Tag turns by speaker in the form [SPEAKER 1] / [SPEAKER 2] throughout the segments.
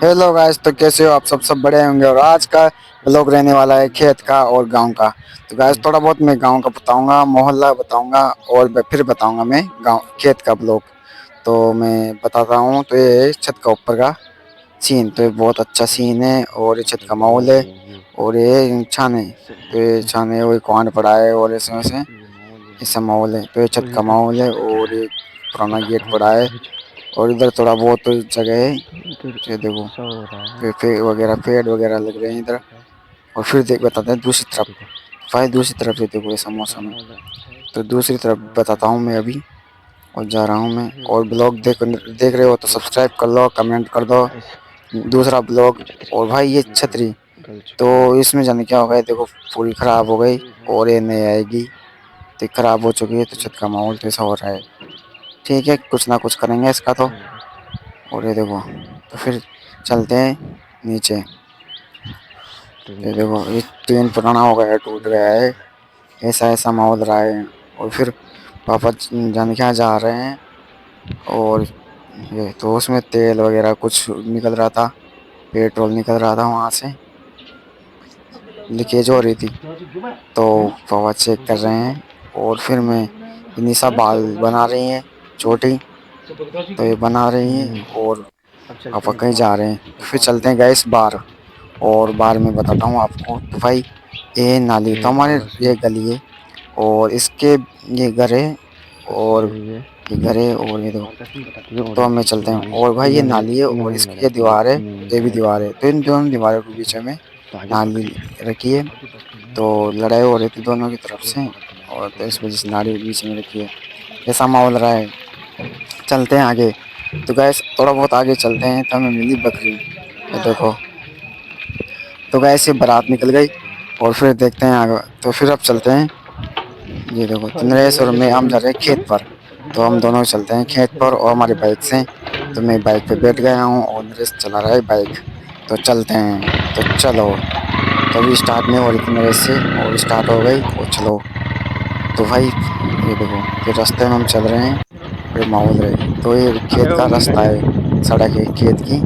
[SPEAKER 1] Hello guys, तो कैसे हो आप? सब बड़े होंगे। और आज का ब्लॉग रहने वाला है खेत का और गांव का। तो गाइस थोड़ा बहुत मैं गांव का बताऊंगा, मोहल्ला बताऊंगा और फिर बताऊंगा मैं गांव खेत का ब्लॉग। तो मैं बताता हूँ। तो ये छत का ऊपर का सीन, तो ये बहुत अच्छा सीन है और ये छत का माहौल है। और ये छाने, तो ये छाने वही कुआं पड़ा है और ऐसे वैसे ऐसा माहौल है। तो ये छत का माहौल है और ये पुराना गेट पड़ा है। और इधर थोड़ा बहुत जगह है, ये देखो। पेड़ वगैरह लग रहे हैं इधर। और फिर देख बताते हैं दूसरी तरफ। भाई दूसरी तरफ ये देखो, ऐसा मौसम है। तो दूसरी तरफ बताता हूँ मैं अभी, और जा रहा हूँ मैं। और ब्लॉग देख रहे हो तो सब्सक्राइब कर लो, कमेंट कर दो। दूसरा ब्लॉग। और भाई ये छतरी, तो इसमें जाने क्या होगा, ये देखो पूरी खराब हो गई और ये नहीं आएगी। तो खराब हो चुकी है, तो छत का माहौल तो ऐसा हो रहा है। ठीक है, कुछ ना कुछ करेंगे इसका तो। और ये देखो, तो फिर चलते हैं नीचे। ये देखो, ये टीन पुराना हो गया है, टूट गया है। ऐसा ऐसा माहौल रहा है। और फिर पापा जाने क्या जा रहे हैं। और ये तो उसमें तेल वगैरह कुछ निकल रहा था, पेट्रोल निकल रहा था वहां से, लीकेज हो रही थी। तो पापा चेक कर रहे हैं। और फिर मैं निशा बाल बना रही हैं छोटी, तो ये बना रही हैं। और पापा कहीं जा रहे हैं, तो फिर चलते हैं गैस बाहर। और बाहर में बताता हूँ आपको। तो भाई ये नाली तो हमारे, ये गली है और इसके ये घर है। और ये घर है और ये देखो। तो हमें चलते हैं। और भाई ये नाली है और इसकी ये दीवार है, ये भी दीवार है। तो इन दोनों दीवारों के बीच में नाली रखी है। तो लड़ाई हो रही थी दोनों की तरफ से, और तो इस वजह से नाली बीच में रखी है। ऐसा माहौल रहा है। चलते हैं आगे। तो गैस थोड़ा बहुत आगे चलते हैं तो हमें मिली बकरी, ये देखो। तो गैस ये बारात निकल गई। और फिर देखते हैं आगे। तो फिर अब चलते हैं। ये देखो, तो नरेश और मैं हम जा रहे हैं खेत पर। तो हम दोनों चलते हैं खेत पर और हमारी बाइक से। तो मैं बाइक पे बैठ गया हूँ और नरेश चला रहा है बाइक। तो चलते हैं। तो चलो। तो अभी स्टार्ट नहीं हो रही थी नरेश से, और स्टार्ट हो गई और चलो। तो भाई ये देखो, फिर रास्ते में हम चल रहे हैं और ये माहौल है। तो ये खेत का रास्ता है, सड़क है खेत की।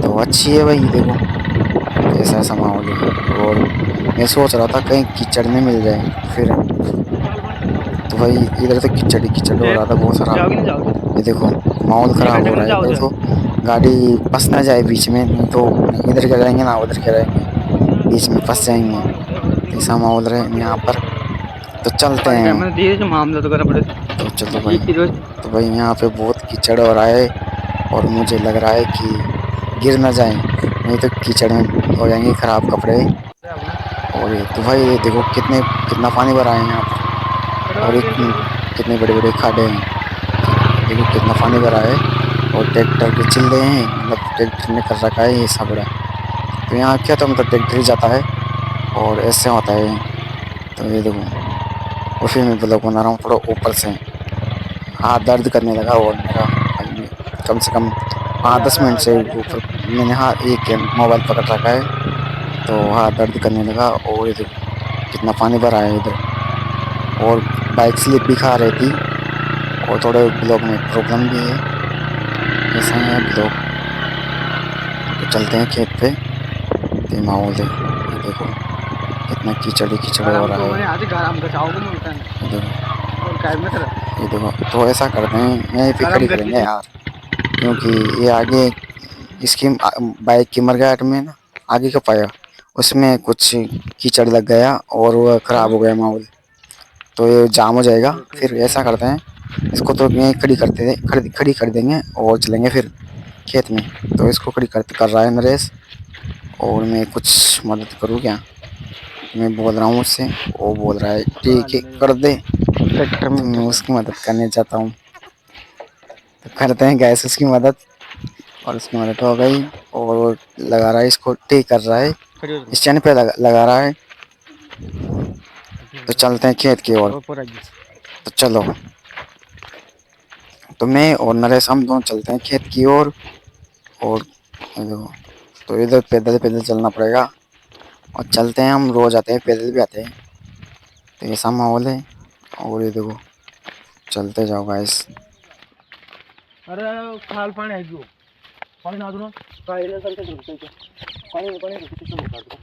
[SPEAKER 1] तो अच्छी है भाई, देखो ऐसा ऐसा माहौल है। और मैं सोच रहा था कहीं कीचड़ नहीं मिल जाए फिर। तो भाई इधर तो कीचड़ ही कीचड़ हो रहा था बहुत सारा।
[SPEAKER 2] जाओगे नहीं जाओगे?
[SPEAKER 1] ये देखो, माहौल
[SPEAKER 2] एक
[SPEAKER 1] खराब
[SPEAKER 2] घंटे
[SPEAKER 1] हो
[SPEAKER 2] में
[SPEAKER 1] रहा
[SPEAKER 2] तो
[SPEAKER 1] है इधर
[SPEAKER 2] जाओगे?
[SPEAKER 1] तो। गाड़ी फंस ना जाए बीच में, नहीं तो इधर गिराएंगे ना उधर गिराएंगे, बीच में फंस जाएंगे। तो ऐसा माहौल रहे यहाँ पर। तो चलते
[SPEAKER 2] पर
[SPEAKER 1] हैं।
[SPEAKER 2] मैंने धीरे से मामला तो करा पड़े।
[SPEAKER 1] तो चलो
[SPEAKER 2] ये
[SPEAKER 1] भाई।
[SPEAKER 2] हीरो।
[SPEAKER 1] तो भाई यहाँ पे बहुत कीचड़ हो रहा है। और मुझे लग रहा है कि गिर ना जाए, नहीं तो कीचड़ में हो जाएंगे खराब कपड़े। और ये तो भाई ये देखो कितना पानी भरा है यहाँ पर। और ये कितने बड़े बड़े खाडे हैं। ये देखो कितना पानी भरा है। और ट्रैक्टर के चिल्ले हैं, मतलब ट्रैक्टर ने कर रखा है ये सब बड़ा। तो यहाँ क्या, तो मतलब ट्रैक्टर ही जाता है और ऐसे होता है। तो ये देखो, और फिर मैं ब्लॉग बना रहा हूँ थोड़ा ऊपर से। हाथ दर्द करने लगा और मेरा भाई में कम से कम 5-10 मिनट से ऊपर मैंने हाथ एक मोबाइल पकड़ रखा है। तो हाथ दर्द करने लगा। और ये देखो कितना पानी भरा है इधर। और बाइक स्लिप भी खा रही थी। और थोड़े ब्लॉग में प्रॉब्लम भी है। ऐसा है ब्लॉग। तो चलते हैं खेत पे। तो माहौल है, ये देखो कितना कीचड़ ही कीचड़ हो
[SPEAKER 2] आराम
[SPEAKER 1] रहा
[SPEAKER 2] को
[SPEAKER 1] है।
[SPEAKER 2] मैंने आज गरम बचाओगे मुल्तान
[SPEAKER 1] ये देखो।
[SPEAKER 2] और काय में तेरा
[SPEAKER 1] ये देखो, तो ऐसा करते हैं यहीं पे
[SPEAKER 2] गरम
[SPEAKER 1] खड़ी
[SPEAKER 2] करती
[SPEAKER 1] करेंगे
[SPEAKER 2] थी।
[SPEAKER 1] यार, क्योंकि ये आगे इसकी बाइक की मरगाट में ना, आगे का पाया उसमें कुछ कीचड़ लग गया और वो खराब हो गया माहौल। तो ये जाम हो जाएगा। फिर ऐसा करते हैं, इसको तो यहीं खड़ी कर देंगे और चलेंगे फिर खेत में। तो इसको खड़ी कर रहा है नरेश। और मैं कुछ मदद करूँ क्या? मैं बोल रहा हूँ उससे, वो बोल रहा है ठीक है कर दे।
[SPEAKER 2] ट्रैक्टर में
[SPEAKER 1] तो मैं
[SPEAKER 2] उतर
[SPEAKER 1] उसकी मदद करने जाता हूँ। तो करते हैं गैस उसकी मदद। और उसकी मदद हो गई। और वो लगा रहा है, इसको ठीक कर रहा है,
[SPEAKER 2] खड़ी हो
[SPEAKER 1] स्टैंड पे लगा रहा है। तो चलते हैं खेत की ओर।
[SPEAKER 2] और पूरा
[SPEAKER 1] तो चलो। तो मैं और नरेश हम दोनों चलते हैं खेत की ओर। और ये देखो, तो इधर पैदल पैदल चलना पड़ेगा। और चलते हैं, हम रोज आते हैं पैदल भी आते हैं। तो ऐसा माहौल है। और ये देखो, चलते जाओ गाइस।
[SPEAKER 2] अरे खाल पानी है जो पानी ना दो ना पानी ले करके दो पानी पानी कितना निकाल दो।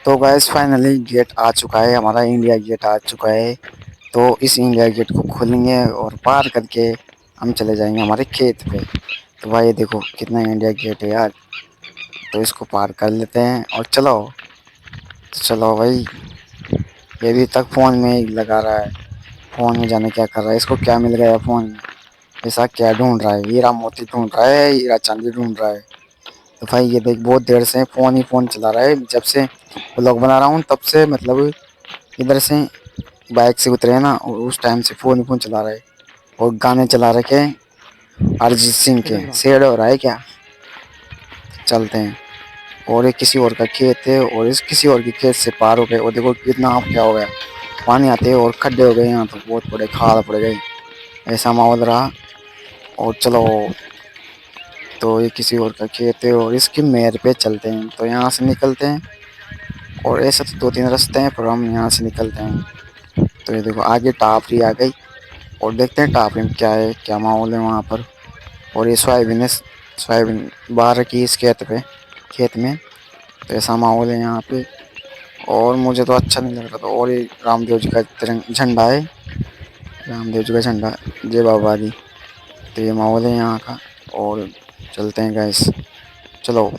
[SPEAKER 1] तो गैस फाइनली गेट आ चुका है, हमारा इंडिया गेट आ चुका है। तो इस इंडिया गेट को खोलेंगे और पार करके हम चले जाएंगे हमारे खेत पे। तो भाई देखो कितना इंडिया गेट है यार। तो इसको पार कर लेते हैं और चलो। तो चलो भाई, ये भी तक फोन में ही लगा रहा है। फोन में जाने क्या कर रहा है, इसको क्या मिल गया फोन में। ऐसा क्या ढूंढ रहा है, हीरा मोती ढूंढ रहा है, हीरा चांदी ढूंढ रहा है। तो भाई ये देख बहुत देर से फोन ही फोन चला रहा है, जब से ब्लॉग बना रहा हूँ तब से, मतलब इधर से बाइक से उतरे ना और उस टाइम से फोन ही फोन चला रहा है। और गाने चला रखे हैं अरिजीत सिंह के। शेड हो रहा है क्या। चलते हैं। और ये किसी और का खेत है और इस किसी और के खेत से पार हो गए और देखो कितना आप क्या हो गया, पानी आते और खड्डे हो गए यहाँ तो बहुत बड़े खाल पड़ गए। ऐसा माहौल रहा। और चलो, तो ये किसी और का खेत है और इसकी मेयर पे चलते हैं। तो यहाँ से निकलते हैं और ऐसे तो 2-3 रास्ते हैं पर हम यहाँ से निकलते हैं। तो ये देखो आगे टापरी आ गई और देखते हैं टापरी में क्या है, क्या माहौल है वहाँ पर। और ये सोयाबीन है, सोयाबीन बाहर रखी है इस खेत में। तो ऐसा माहौल है यहाँ पे और मुझे तो अच्छा नहीं लग रहा था। और ये रामदेव जी का झंडा है, रामदेव जी का झंडा, जय बाबा दी। तो ये माहौल है यहाँ का। और चलते हैं गैस, चलो।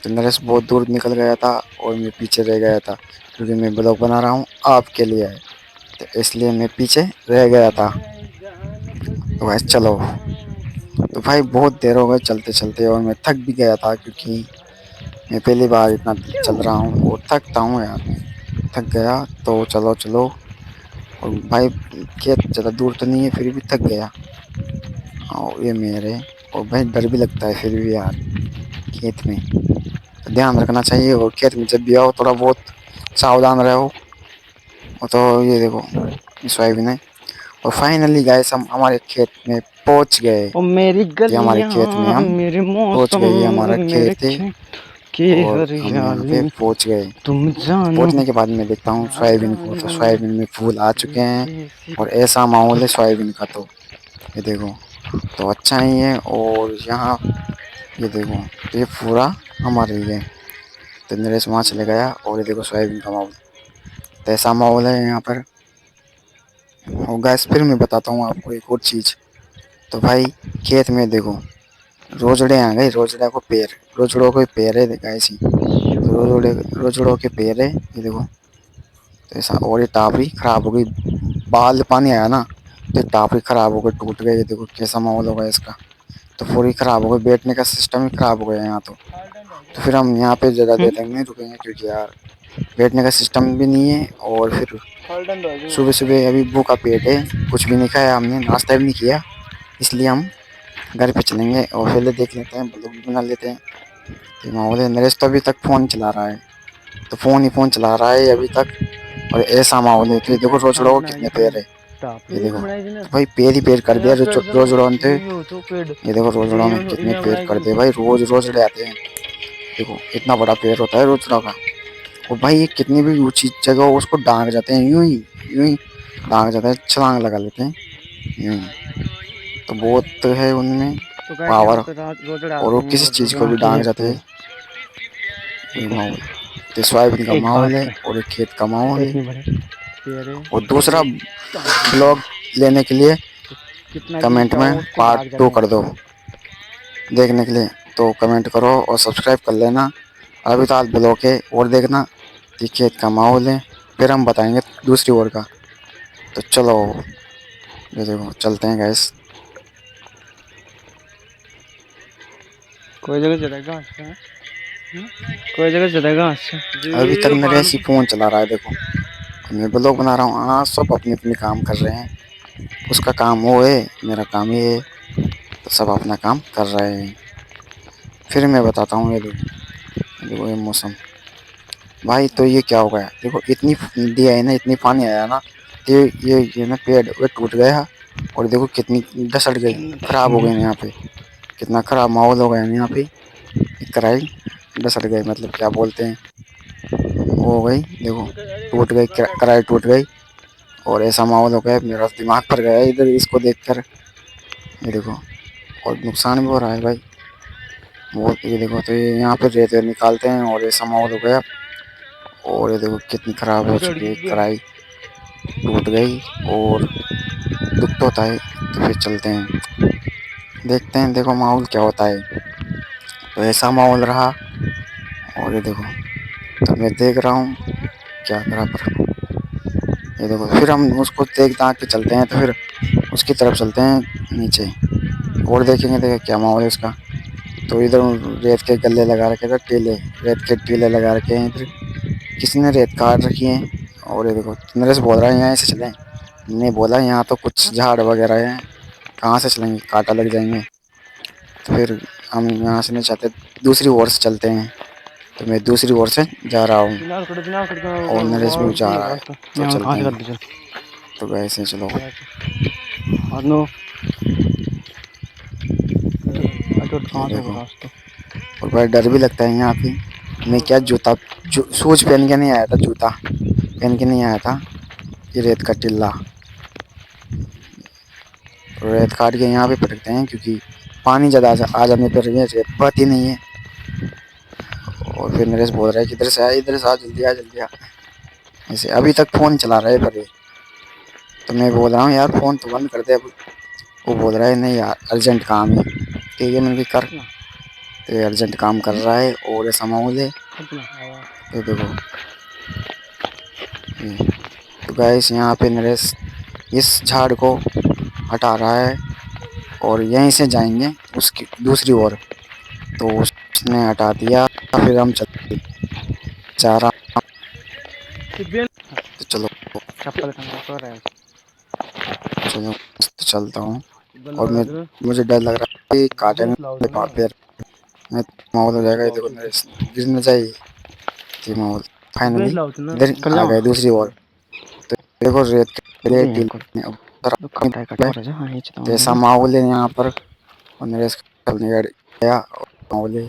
[SPEAKER 1] तो नरेश बहुत दूर निकल गया था और मैं पीछे रह गया था क्योंकि मैं ब्लॉग बना रहा हूँ आपके लिए है, तो इसलिए मैं पीछे रह गया था। तो गैस चलो। तो भाई बहुत देर हो गई चलते चलते और मैं थक भी गया था क्योंकि मैं पहली बार इतना चल रहा हूँ और थकता हूँ यार मैं, थक गया। तो चलो चलो। और भाई खेत ज़्यादा दूर तो नहीं है फिर भी थक गया। और ये मेरे, और भाई डर भी लगता है फिर भी यार खेत में। तो ध्यान रखना चाहिए और खेत में जब भी आओ थोड़ा बहुत सावधान रहो। और तो ये देखो सोयाबीन है। और फाइनली गाइस हम हमारे खेत में पहुंच गए।
[SPEAKER 2] ओ मेरी
[SPEAKER 1] ये हमारे
[SPEAKER 2] गलियां,
[SPEAKER 1] खेत में हम
[SPEAKER 2] मेरे
[SPEAKER 1] पहुंच
[SPEAKER 2] मौसम,
[SPEAKER 1] गए, ये हमारा
[SPEAKER 2] मेरे
[SPEAKER 1] खेत है
[SPEAKER 2] खेत की
[SPEAKER 1] और हम यहाँ पे
[SPEAKER 2] हरियाली,
[SPEAKER 1] पहुंच गए।
[SPEAKER 2] तुम
[SPEAKER 1] तो
[SPEAKER 2] जानो
[SPEAKER 1] पहुंचने के बाद मैं देखता हूँ
[SPEAKER 2] ना
[SPEAKER 1] सोयाबीन को, तो
[SPEAKER 2] जानो
[SPEAKER 1] सोयाबीन में फूल आ चुके हैं
[SPEAKER 2] ये सी
[SPEAKER 1] और ऐसा माहौल है सोयाबीन का। तो ये देखो, तो अच्छा ही है। और यहाँ ये देखो, तो ये पूरा हमारा ही है। तो नरेश वहाँ चले गया और ये देखो सोयाबीन का माहौल। तो ऐसा माहौल है यहाँ पर। और गैस फिर मैं बताता हूँ आपको एक और चीज़। तो भाई खेत में देखो रोजड़े आ गए, रोजड़ा को पेड़, रोजड़ों के पेड़ है गैस ही। तो रोजड़ों के पेड़ है ये देखो। तो ऐसा, और ये टापरी खराब हो गई, बाल पानी आया ना तो ये टापरी खराब हो गई, टूट गई। ये देखो कैसा माहौल होगा इसका। तो पूरी खराब हो गई, बैठने का सिस्टम ही खराब हो गया यहाँ तो फिर हम यहाँ पे ज़्यादा देर तक नहीं रुकेंगे क्योंकि यार बैठने का सिस्टम भी नहीं है। और फिर सुबह सुबह अभी भूखा पेट है, कुछ भी नहीं खाया हमने, नाश्ता भी नहीं किया, इसलिए हम घर पे चलेंगे और पहले देख लेते हैं, ब्लॉग भी बना लेते हैं। तो माहौल है। नरेश तो अभी तक फ़ोन चला रहा है, तो फ़ोन ही फ़ोन चला रहा है अभी तक। और ऐसा माहौल है। तो ये देखो रोजड़ों को कितने पैर है, ये देखो। तो भाई पैर ही पैर कर दिया रोजड़ों ने। ये देखो रोजड़ों ने कितने पैर कर दिए भाई, रोज रोजड़े आते हैं। देखो इतना बड़ा पेड़ होता है रोजड़ा का। और भाई ये कितनी भी ऊंची जगह हो उसको डांग जाते हैं, यूं ही डांग जाते हैं, छलांग लगा लेते हैं यूं ही। तो बहुत है उनमें
[SPEAKER 2] तो गाइस यहाँ
[SPEAKER 1] पावर।
[SPEAKER 2] पे रोजड़े
[SPEAKER 1] और
[SPEAKER 2] आते
[SPEAKER 1] वो
[SPEAKER 2] हैं
[SPEAKER 1] किसी
[SPEAKER 2] और
[SPEAKER 1] चीज़ को
[SPEAKER 2] रोजड़ा
[SPEAKER 1] भी
[SPEAKER 2] के
[SPEAKER 1] डांग
[SPEAKER 2] एक
[SPEAKER 1] जाते
[SPEAKER 2] पेड़
[SPEAKER 1] हैं। ये
[SPEAKER 2] देखो
[SPEAKER 1] माहौल, तो सोयाबीन का
[SPEAKER 2] एक
[SPEAKER 1] माहौल
[SPEAKER 2] घास
[SPEAKER 1] है
[SPEAKER 2] पे
[SPEAKER 1] और एक खेत का माहौल है।
[SPEAKER 2] इतनी बड़े पेड़ है
[SPEAKER 1] और दूसरा
[SPEAKER 2] और टांग देते
[SPEAKER 1] ब्लॉग
[SPEAKER 2] हैं,
[SPEAKER 1] लेने के लिए
[SPEAKER 2] तो कितना भी
[SPEAKER 1] कमेंट
[SPEAKER 2] ऊंचा
[SPEAKER 1] में
[SPEAKER 2] हो उसको
[SPEAKER 1] पार्ट
[SPEAKER 2] डाग
[SPEAKER 1] 2
[SPEAKER 2] जाते
[SPEAKER 1] कर
[SPEAKER 2] हैं।
[SPEAKER 1] दो देखने के लिए। तो कमेंट करो और सब्सक्राइब कर लेना। अभी तो आज ब्लॉग है और देखना कि खेत का माहौल है, फिर हम बताएंगे दूसरी ओर का। तो चलो, ये देखो चलते हैं गैस।
[SPEAKER 2] कोई जगह ज्यादा घास है, कोई जगह ज्यादा घास है
[SPEAKER 1] अभी तक
[SPEAKER 2] जी
[SPEAKER 1] नरेश ही फोन चला रहा है देखो, और मैं ब्लॉग बना रहा हूँ। हाँ सब अपने अपने काम कर रहे हैं, उसका काम वो है, मेरा काम ये है। तो सब अपना काम कर रहे हैं। फिर मैं बताता हूँ, ये देखो ये मौसम। भाई तो ये क्या हो गया, देखो इतनी नदी है ना, इतनी पानी आया ना, तो ये ना पेड़ वे टूट गया। और देखो कितनी डसट गई, खराब हो गई ना यहाँ पे, कितना खराब माहौल हो गया ना यहाँ पे। कराई डसट गई, मतलब क्या बोलते हैं, वो हो गई देखो, टूट गई, कराई टूट गई। और ऐसा माहौल हो गया, मेरा दिमाग पर गया इधर इसको देखकर। ये देखो, और नुकसान भी हो रहा है भाई बहुत। ये देखो, तो ये यहाँ पे रेत वेत निकालते हैं और ऐसा माहौल हो गया। और ये देखो कितनी खराब हो चुकी है, कढ़ाई टूट गई। और दुख तो होता है, तो फिर चलते हैं, देखते हैं देखो माहौल क्या होता है। तो ऐसा माहौल रहा। और ये देखो, तो मैं देख रहा हूँ क्या करा पर। ये देखो, फिर हम उसको देख दाख के चलते हैं, तो फिर उसकी तरफ चलते हैं नीचे और देखेंगे देखो क्या माहौल है उसका। तो इधर रेत के गले लगा रखे थे, टीले, रेत के टीले लगा रखे हैं इधर, किसी ने रेत काट रखी है। और ये देखो नरेश बोल रहा है यहाँ से चलें, मैंने बोला यहाँ तो कुछ झाड़ वगैरह हैं, कहाँ से चलेंगे, कांटा लग जाएंगे। तो फिर हम यहाँ से नहीं चाहते, दूसरी ओर से चलते हैं। तो मैं दूसरी ओर से जा रहा हूँ और नरेश भी जा रहा है, तो चलते हैं। तो वैसे चलो। ये देखो, और बड़ा डर भी लगता है यहाँ पे। मैं क्या जूता, शूज पहन के नहीं आया था, जूता पहन के नहीं आया था। ये रेत का टिल्ला, रेत काट के यहाँ पे पटकते हैं, क्योंकि पानी ज़्यादा आ जाने पर ये रेत बहती नहीं है। और फिर नरेश बोल रहा है कि इधर से आ, इधर से आ, जल्दी आ, जल्दी आ। ऐसे अभी तक फ़ोन चला रहा है पर ये। तो मैं बोल रहा हूँ यार फ़ोन तो बंद कर दे अब। वो बोल रहा है नहीं यार अर्जेंट काम है। ठीक है, मैंने कहा कर। तो ये अर्जेंट काम कर रहा है और ऐसा माहौल है। तो देखो ये, तो गाइस यहाँ पे नरेश इस झाड़ को हटा रहा है और यहीं से जाएंगे उसकी दूसरी ओर। तो उसने हटा दिया, फिर हम जा रहा। तो चलो, चलो तो चलता हूँ। और मुझे डर लग रहा है कि काटे में पैर में माहौल हो जाएगा। ये देखो नरेश गिर न जाए ये माहौल। फाइनली इधर आ गए दूसरी ओर। तो देखो रेत के लिए टीले अब तो ऐसा माहौल है यहाँ पर। और नरेश चलने गया और माहौल है,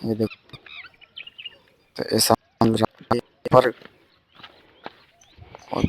[SPEAKER 1] ये देखो। तो ऐसा माहौल रहा है पर। और